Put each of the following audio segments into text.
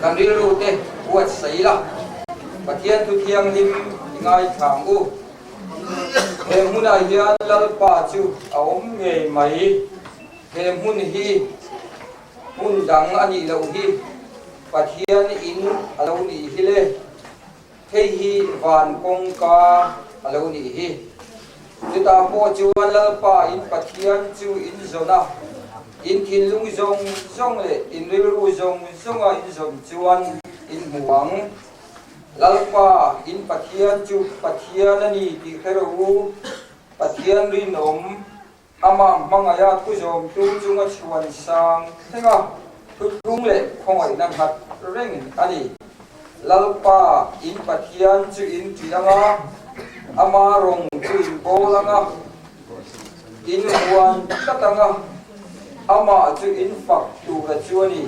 kan ri ru te buat saila pathian tu thiang lim ngai thang u he huna hian lalpa chu aom nge mai he mun hi mun dang ani lo hi pathian in alo ni hi le thei hi van kong ka alo ni hi ta po chuan lalpa in pathian chu in zona in thin lung zong zong le in ri ru zong zonga in zom chuan in muang lalpa in pathian chu pathian ani ti khero pathian ri nom ama mangaya tu zom tu chunga chuan sang thenga tu lung le khongai nan hat reng ani lalpa in pathian chu in tilanga ama rong chu in bolanga in huan tatanga ama chu in fak tu ra chuani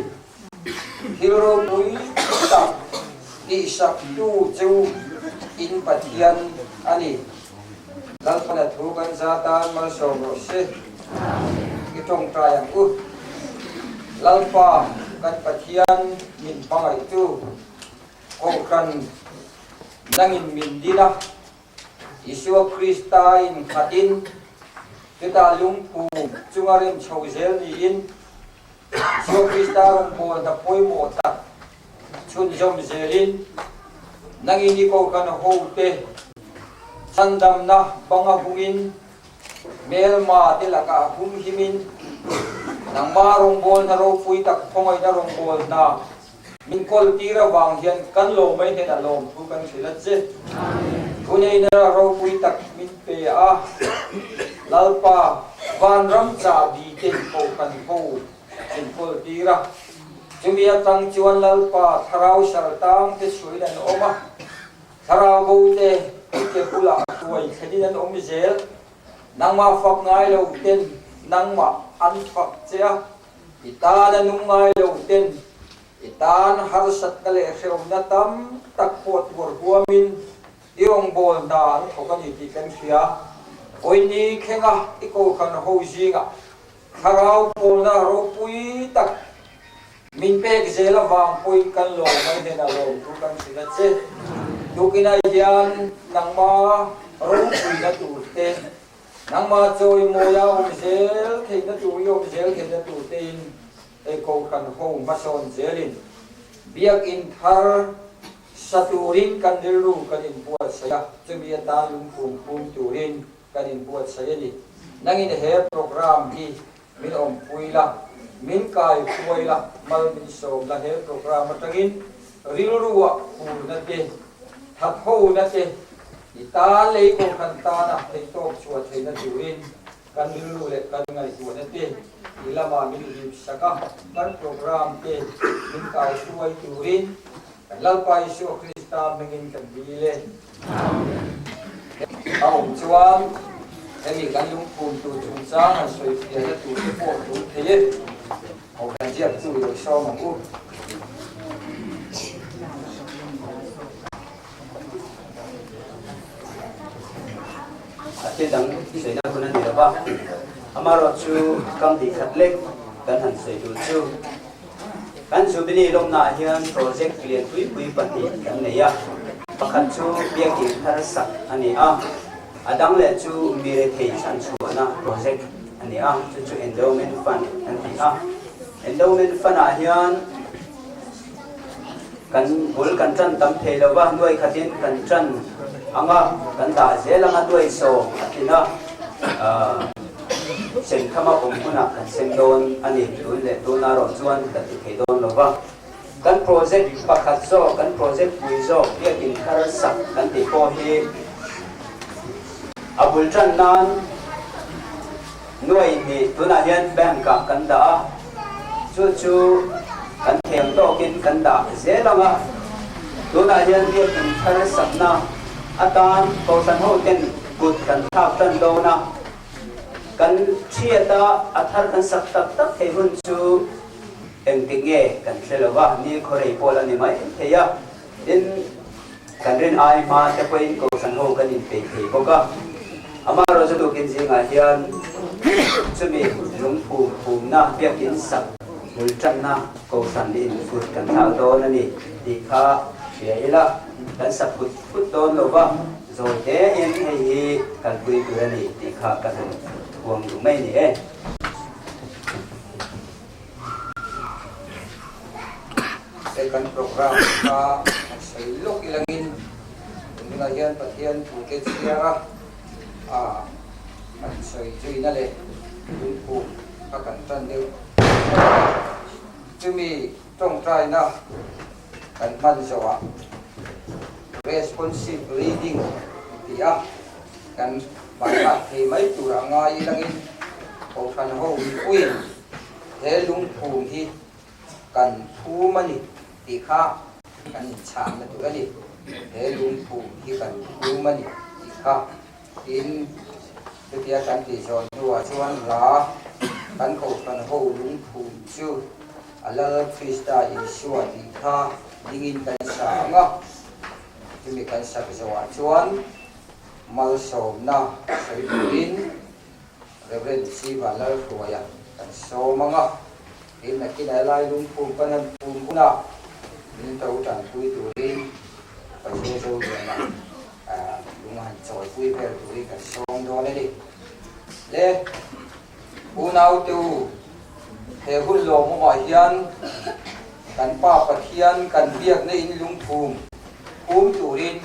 hero pui ta di sak tu chu in pathian ani lalpa na thu kan zatan ma so ro se itong trayang u lalpa kan pathian min pangai tu kong kan nangin min dina Isua Krista in khatin kita lungpu chungarin chauzel ni in Isua Krista rongpo na poi mo ta chun jom zelin nangini ko kan hote sandam na banga bungin melma tilaka hum himin nang marong bol na ro pui tak thongai na rong bol na min kol tira wang hian kan lo mai he na lom thu kan silat che kunei na ro pui tak min pe a lalpa van ram cha bi ten ko kan ho min kol tira chumia tang chuan lalpa tharau sar tang te sui dan oma tharau bo te ke pula tuai khadi dan om zel nangma fak ngai lo ten nangma an fak chea ita na nung ngai lo ten itan har sat kale khom na tam tak pot bor huamin irong bol dan thokani ti kan khia oini khenga iko kan ho jinga tharau pol na ro pui tak min pe gzela wang pui kan lo mai de na lo tu kan sila che dukina yan nangma ro pui na tu te nangma choi mo ya om zel thei na tu yom zel thei na tu tin eko kan ho mason zelin biak in thar saturin kan diru kan in buat saya chumia ta lung pum turin kan in buat saya ni nangin he program hi min om puila min kai puila mal min so la he program atangin rilruwa pur na te thap ho na te ita le ko kan ta na thei tok chua thei na turin kan diru le kan ngai tu na te ilama min ri saka kan program te min kai suai turin lalpa Isu Krista mengin kan bile aum chuan emi kan lung pum tu chung sang an soi fia na tu te po tu theye au kan jiak chu lo so ma u ate dang sei na kunan ni ba amaro chu kam di khatlek kan han sei tu chu kan chu bini lom na hian project clean pui pati kan nei ya pakhat chu biak in thar sak ani a adang le chu mire thei san chu na project ani a chu endowment fund ani a endowment fund a hian kan bul kan chan tam thei lo ba nuai khatin kan chan anga kan da zelanga nuai so atina sen khama pumuna kan sen don ani tun le tuna ro chuan kan ti thei don lo ba kan project pakhat zo kan project pui zo biak in thar sak kan ti po hi abul chan nan nuai ni tuna hian bank ka kan da chu kan theng to kin kan da zelanga tuna hian biak in thar sak na atan ko san ho ten gut kan thap tan do na kan chiata athar kan sak tak tak thei hun chu eng tinge kan thlelowa ni khorei pol ani mai theya in kan rin ai ma te poin ko san ho kan in pe thei boka amaro chu kin jinga hian chumi lung phum na biakin sak mul trăm na câu san đi phút kan thao đó nè đi kha phía là kan sắp phút đó lo va rồi thế em hay kan quy tu nè đi kha kan huang du mai nè second program ka salok ilangin Pinayan Patian Phuket Sierra at soy Jui na le dun po kakantan nil Jumi trong try na kan man sawa responsive reading tiya kan baka thì mấy tu ra ngai langin o kan ho queen he lung phum hi kan thu mani ti kha kan cham na tu ani he lung phum hi kan thu mani ti kha in tu tia kan ti son tua chuan la kan ko kan ho lung phum chu ala Krista Yeshua ti kha dingin kan sa nga tu mi kan sa zawa chuan mal som na sai in Reverend Siva Lal Kuya kan so mga in na kinalay lung phum panan phum kuna in tau tan pui tu rin pa so na lung han choi pui per tu ri kan song do le di le unau tu he hun lo mo ma hian kan pa pathian kan biak na in lung phum tu rin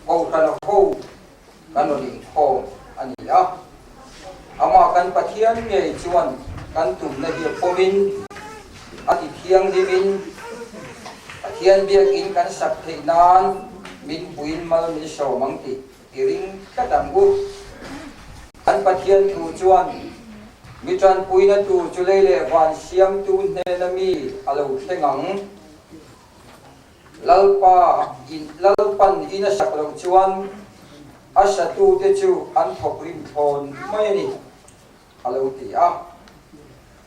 ko kan ho kan ling ho ani a ama kan pathian nge chuan kan tum na hi pomin ati thiang dimin pathian biak in kan sak thei nan min puin mal mi so mangti iring kadam gu kan pathian tu chuan mi tran puina tu chulele wan siam tu ne na mi alo thengang lalpan ina sak lo chuan asa tu te chu an thok rim thon mai ni alo ti a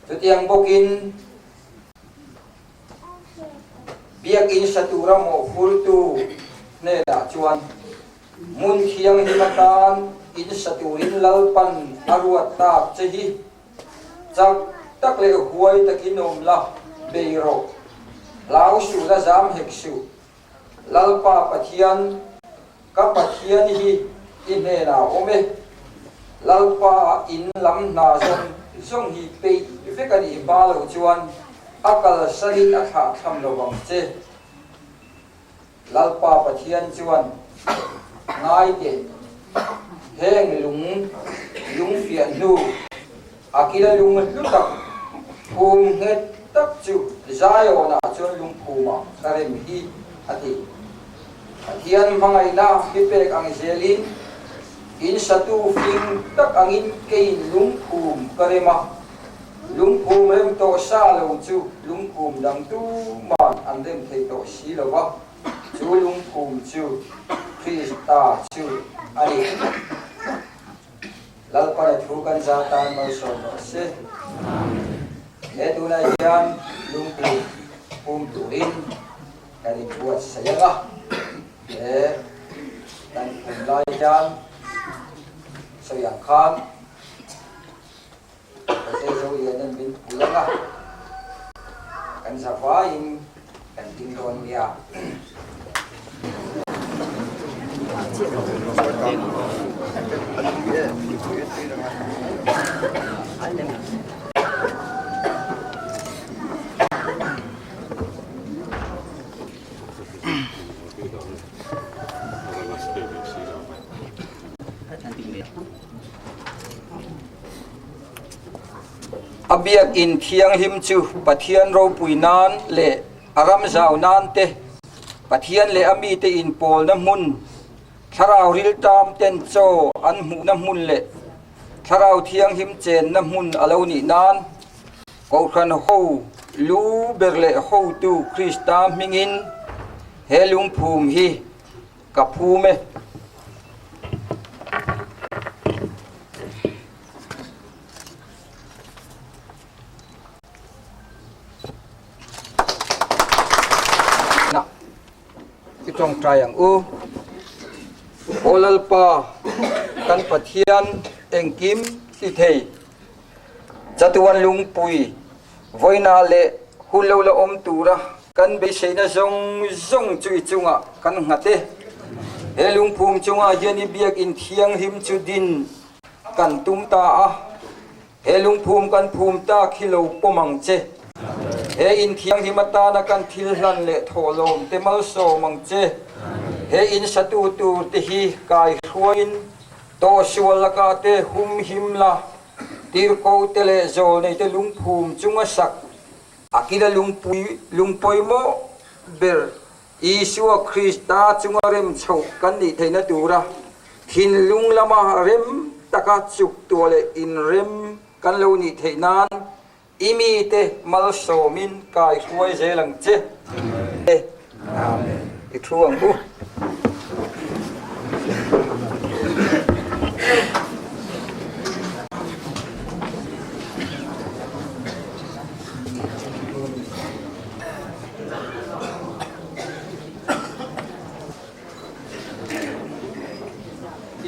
tu tiang bokin biak in satura mo furtu ne da chuan mun khiang himatan in saturin lalpan aruat ta chehi chak tak le huai takinom la beiro lau su la zam hek su lalpa pathian ka pathian hi in he na ome lalpa in lam na zong hi pe vekani ba lo chuan akal sanin akha tham lo bang che lalpa pathian chuan ngai te heng lung fian nu akila lung lutak phum het tak chu zayo na chuan lung phuma karem hi ati pathian mangai na hipek ang zelin in satu fing tak angin kein lung phum karema lung phum rem to sa lo chu lung phum dang tu man an dem thei to si lo ba chu lung phum chu Krista chu ani lalpa thu kan za tan mal so no se le tu na yan lung phum turin kani buat saya lah dan mulai yan so yang kan kasi so yan bin pulang lah kan safain kan tington dia abiak in thiang him chu pathian ro puinan le aram zau nan te pathian le ami te in pol na mun tharau ril tam ten cho an mu na mun le tharau thiang him chen na mun alo ni nan ko khan ho lu berle ho tu Krista mingin helung phum hi ka phume trong trai ang u olalpa kan pathian engkim ti thei chatuan lung pui voina le hun lo la om tura kan be seina zong zong chui chunga kan ngate he lung phum chunga hian i biak in thiang him chu din kan tum ta a he lung phum kan phum ta khilo pomang che he in thiang himata na kan thil hlan le tholom te mal so mang che he in satu tu te hi kai hruain to sualaka te hum himla tir ko te le zol nei te lung phum chunga sak akila lungpoi mo ber Isua Krista chunga rem chho kan ni theina tura thin lung lama rem taka chuk tuale in rem kan lo ni theinan imi te mal somin kai huai zelang che amen i thuang bu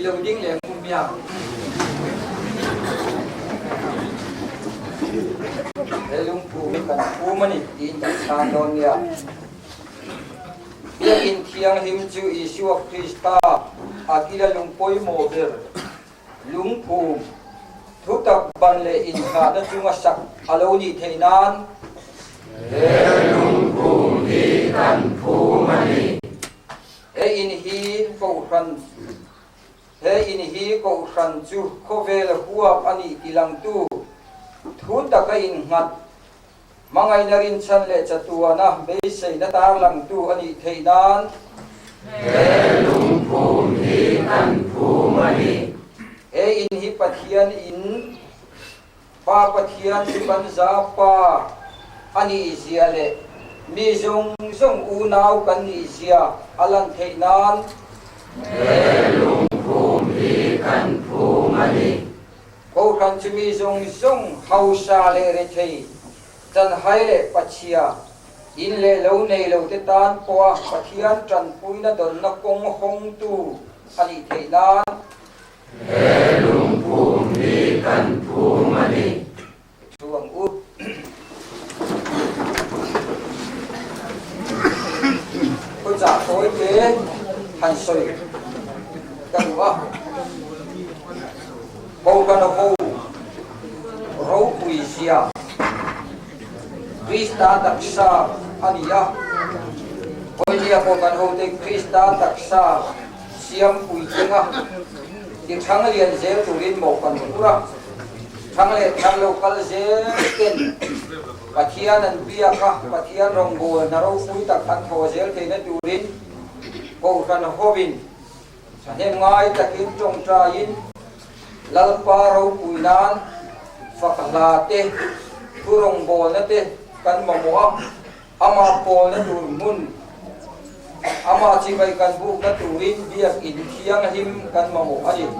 lâu dính liền cùng nhau để lung phù cần phù mà nị tin chắc san đòn nha bây in thiang him chu Isua Krista akila lung poi mo ber lung phù thu tập ban lệ in ha na chunga sak alo ni theinan để lung phù hi kan phù mà nị in hi phù khan he in hi ko khan chu khovel huap ani tilang tu thun ta ka in ngat mangai narin chan le chatuana be sei na tar lang tu ani theinan he lung phum hi kan phum ani he in hi pathian in pa pathian si ban za pa ani zia le mi zong zong u nau kan ni zia alan theinan he lung phum hi kan phum ani ko kan chumi zong zong hausa le re thei chan hai le pachia in le lo nei lo te tan poa pathian tran puina don na kong hong tu ani theinan he lung phum hi kan phum ani chuang u ko cha khoi ke han soi kan wa ko kan ho ro pui sia Krista taksa ania oi dia ko kan ho te Krista taksa siam pui tenga di thang lian zel turin mo kan pura thang lo kal zel ken pathian an bia ka pathian rong bo na ro pui tak kan tho zel te na turin ko kan hovin Sanem ngai takin trong tra in lalpa ro puinan fakla te turong bol na te kan mamuha ama pol na turmun ama chibai kan buk na turin biak in thiang him kan mamu ani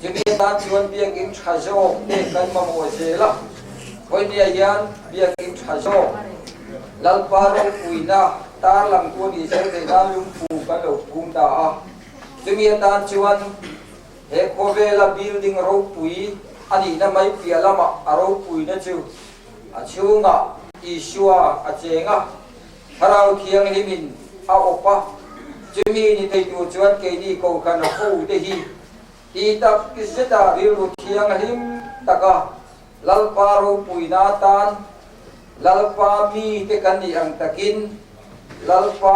jemi ta chuan biak in thajo te kan mamu zela hoinia yan biak in thajo lalpa ro puina tar lam tu ni se te na lum pu kan lo kum ta a Tumiatan chuan he kovela building ro pui ani na mai pialama aro pui na chu a chunga Isua a chenga harau thiang himin a opa chumi ni te tu chuan ke ni ko kan ho te hi ti tak kiseta ri ru thiang him taka lalpa ro pui na tan lalpa mi te kan ni ang takin lalpa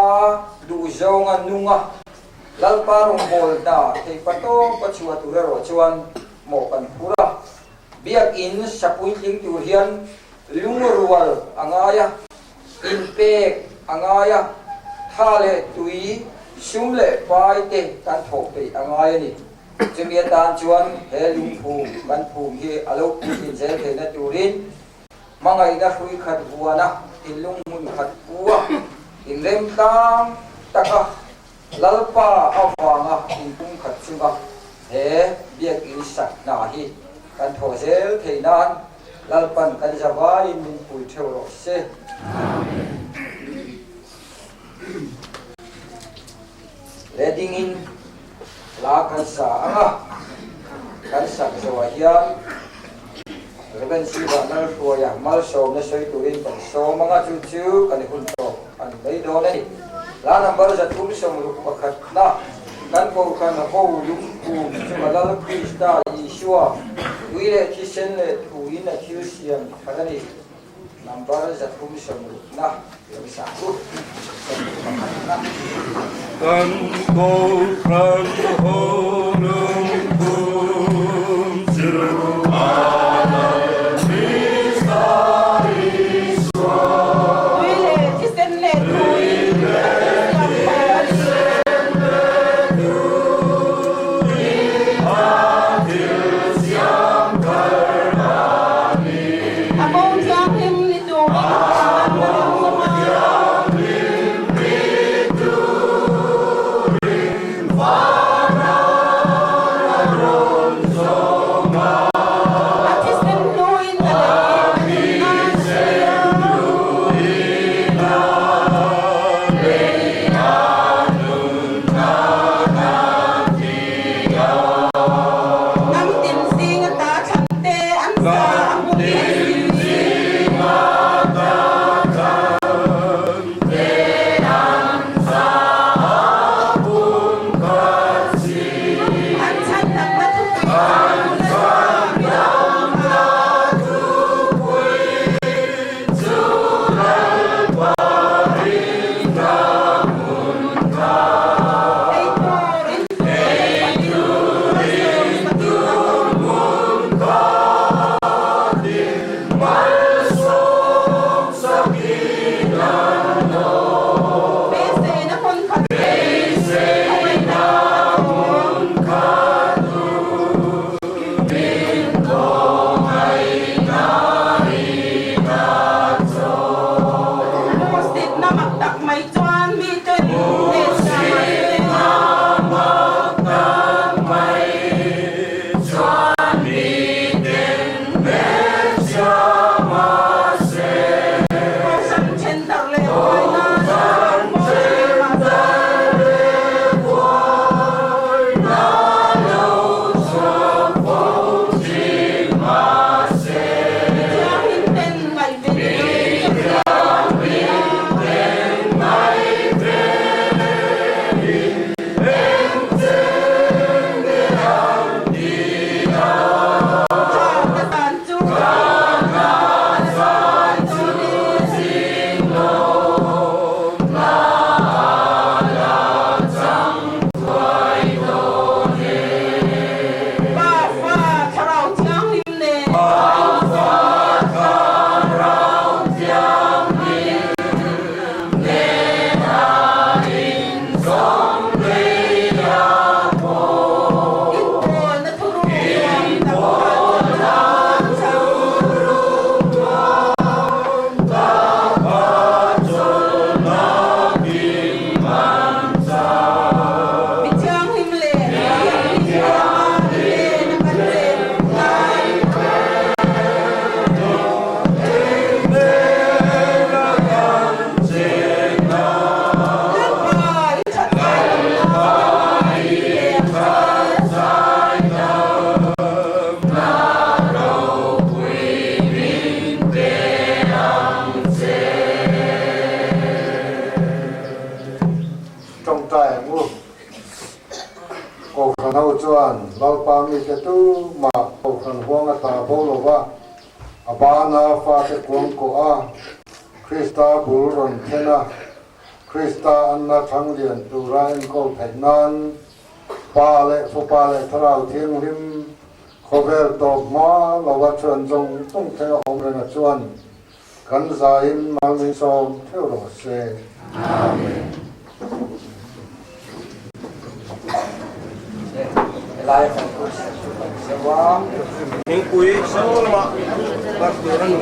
du zonga nunga lalpa rong bol da te pato pachua tu ro chuan mo kan pura biak in sapui ting tu hian lungrual angaya in pek angaya thale tui sumle pai te kan thok te angaya ni chemia tan chuan he lung phum kan phum hi alo in zel the na turin mangai na hui khat buana in lung mun khat puwa in lem tam taka lalpa awanga in tung khat chunga he biak in sak na hi kan tho zel theinan lalpan kan jawa in min pui theu ro se amen leading in la kan sa anga kan sak jawa hian ben si ba nal tua ya mal som na soi turin kan so manga chu chu kan hun to an dei do nei la number za tum som lu pakhat na kan ko kan ho lu ku chu malal krista yeshua uire kisen le tu ina kiusian kadani number za tum som lu na bisa ku kan ko kan ho lu kum siru Abana fate kuangko a Krista buron kena Krista anna thanglian turain ko phainan pale so pale tharau thiang rim khover to ma lawa chuan jong tung thega omrena chuan kan zain malmi so thero se amen. Life and good sewa Ingkui sama bakteran.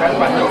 kan